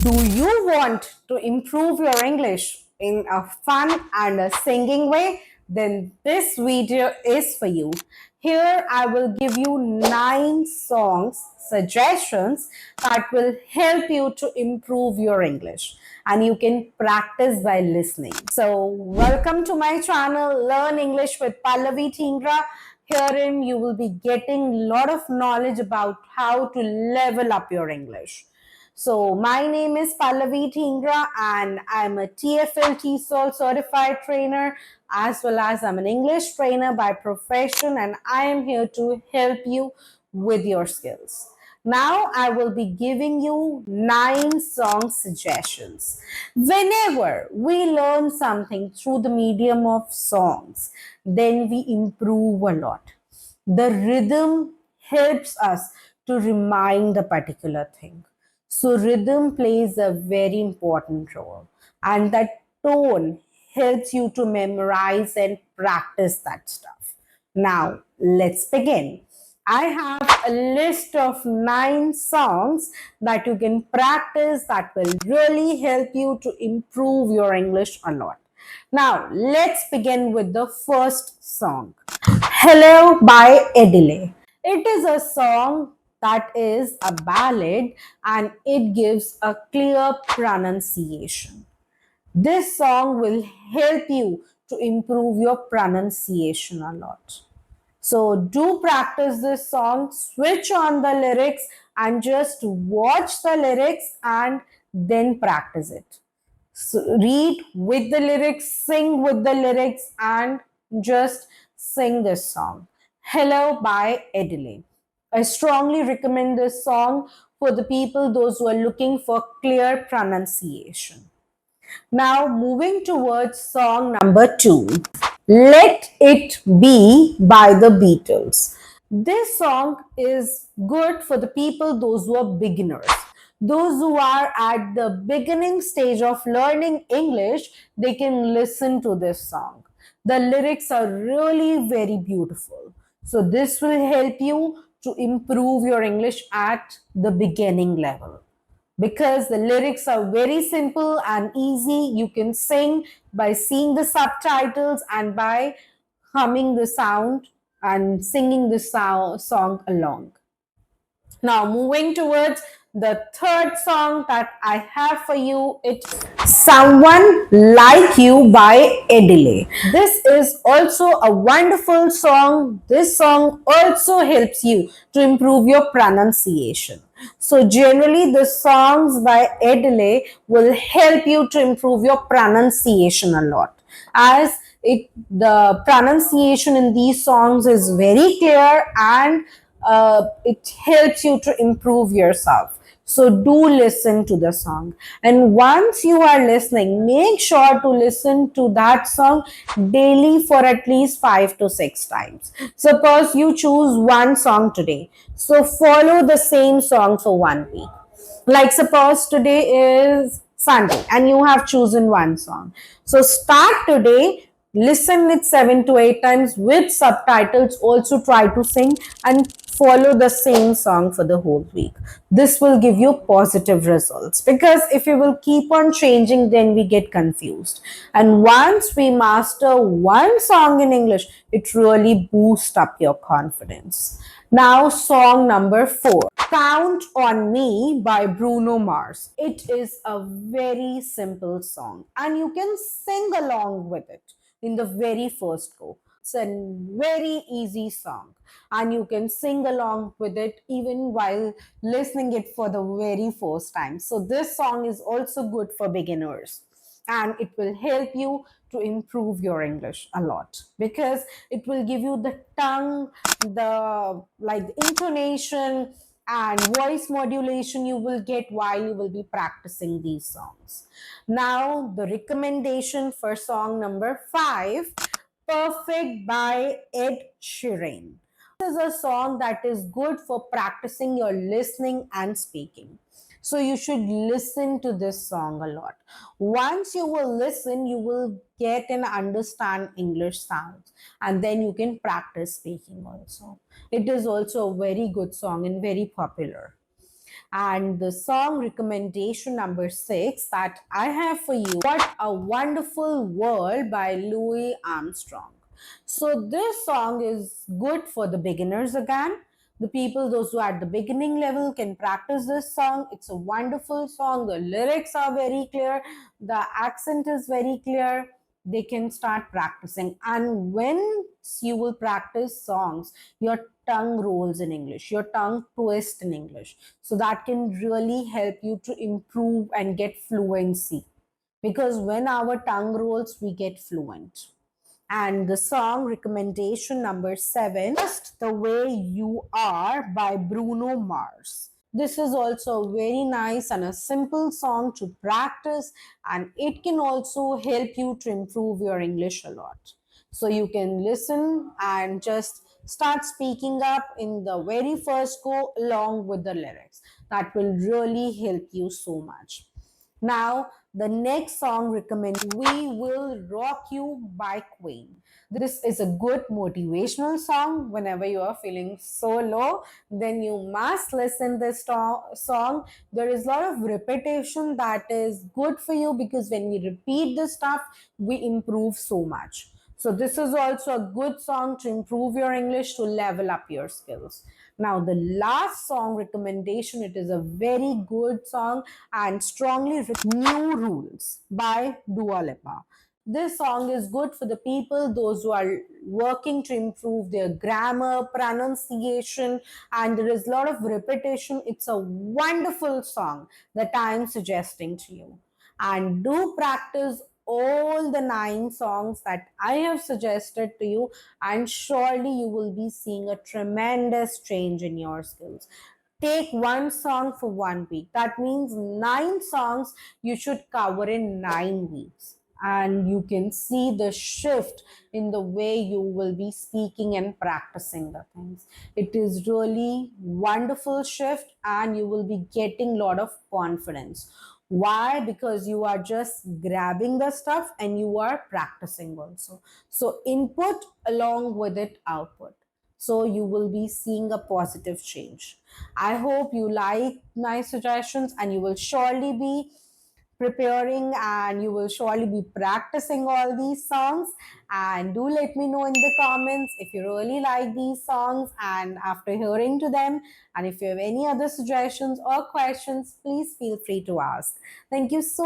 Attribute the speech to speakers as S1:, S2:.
S1: Do you want to improve your English in a fun and a singing way? Then this video is for you. Here I will give you 9 songs suggestions that will help you to improve your English, and you can practice by listening. So welcome to my channel Learn English with Pallavi Thingra. Herein you will be getting a lot of knowledge about how to level up your English. So my name is Pallavi Thingra and I'm a TFL TESOL certified trainer, as well as I'm an English trainer by profession, and I am here to help you with your skills. Now I will be giving you 9 song suggestions. Whenever we learn something through the medium of songs, then we improve a lot. The rhythm helps us to remind the particular thing. So rhythm plays a very important role, and that tone helps you to memorize and practice that stuff. Now, let's begin. I have a list of 9 songs that you can practice that will really help you to improve your English a lot. Now, let's begin with the first song. Hello by Edile. It is a song that is a ballad and it gives a clear pronunciation. This song will help you to improve your pronunciation a lot. So do practice this song, switch on the lyrics and just watch the lyrics and then practice it. So read with the lyrics, sing with the lyrics, and just sing this song. Hello by Edile. I strongly recommend this song for the people, those who are looking for clear pronunciation. Now, moving towards song number 2. Let It Be by the Beatles. This song is good for the people, those who are beginners. Those who are at the beginning stage of learning English, they can listen to this song. The lyrics are really very beautiful. So, this will help you to improve your English at the beginning level because the lyrics are very simple and easy. You can sing by seeing the subtitles and by humming the sound and singing the song along. Now, moving towards the third song that I have for you, it's Someone Like You by Edile. This is also a wonderful song. This song also helps you to improve your pronunciation. So, generally, the songs by Edile will help you to improve your pronunciation a lot, as the pronunciation in these songs is very clear and it helps you to improve yourself. So do listen to the song. And once you are listening, make sure to listen to that song daily for at least 5 to 6 times. Suppose you choose one song today. So follow the same song for 1 week. Like suppose today is Sunday and you have chosen one song. So start today, listen it 7 to 8 times with subtitles. Also try to sing and follow the same song for the whole week. This will give you positive results, because if you will keep on changing, then we get confused. And once we master one song in English, it really boosts up your confidence. Now, song number 4. Count on Me by Bruno Mars. It is a very simple song and you can sing along with it in the very first go. It's a very easy song and you can sing along with it even while listening it for the very first time. So this song is also good for beginners and it will help you to improve your English a lot, because it will give you the tongue, the like intonation and voice modulation you will get while you will be practicing these songs. Now, the recommendation for song number 5, Perfect by Ed Sheeran. This is a song that is good for practicing your listening and speaking. So you should listen to this song a lot. Once you will listen, you will get and understand English sounds, and then you can practice speaking also. It is also a very good song and very popular. And the song recommendation number 6 that I have for you, What a Wonderful World by Louis Armstrong. So this song is good for the beginners again. The people, those who are at the beginning level, can practice this song. It's a wonderful song. The lyrics are very clear. The accent is very clear. They can start practicing. And when you will practice songs, your tongue rolls in English, your tongue twists in English. So that can really help you to improve and get fluency. Because when our tongue rolls, we get fluent. And the song recommendation number 7, Just the Way You Are by Bruno Mars. This is also very nice and a simple song to practice, and it can also help you to improve your English a lot. So you can listen and just start speaking up in the very first go along with the lyrics. That will really help you so much. Now, the next song recommended, We Will Rock You by Queen. This is a good motivational song. Whenever you are feeling so low, then you must listen this song. There is a lot of repetition that is good for you, because when we repeat this stuff, we improve so much. So this is also a good song to improve your English, to level up your skills. Now, the last song recommendation, it is a very good song and strongly New Rules by Dua Lipa. This song is good for the people, those who are working to improve their grammar, pronunciation, and there is a lot of repetition. It's a wonderful song that I'm suggesting to you. And do practice all the 9 songs that I have suggested to you, and surely you will be seeing a tremendous change in your skills. Take one song for 1 week. That means 9 songs you should cover in 9 weeks. And you can see the shift in the way you will be speaking and practicing the things. It is really wonderful shift, and you will be getting a lot of confidence. Why? Because you are just grabbing the stuff and you are practicing also. So input along with it output. So you will be seeing a positive change. I hope you like my suggestions, and you will surely be preparing, and you will surely be practicing all these songs. And do let me know in the comments if you really like these songs and after hearing to them. And if you have any other suggestions or questions, please feel free to ask. Thank you so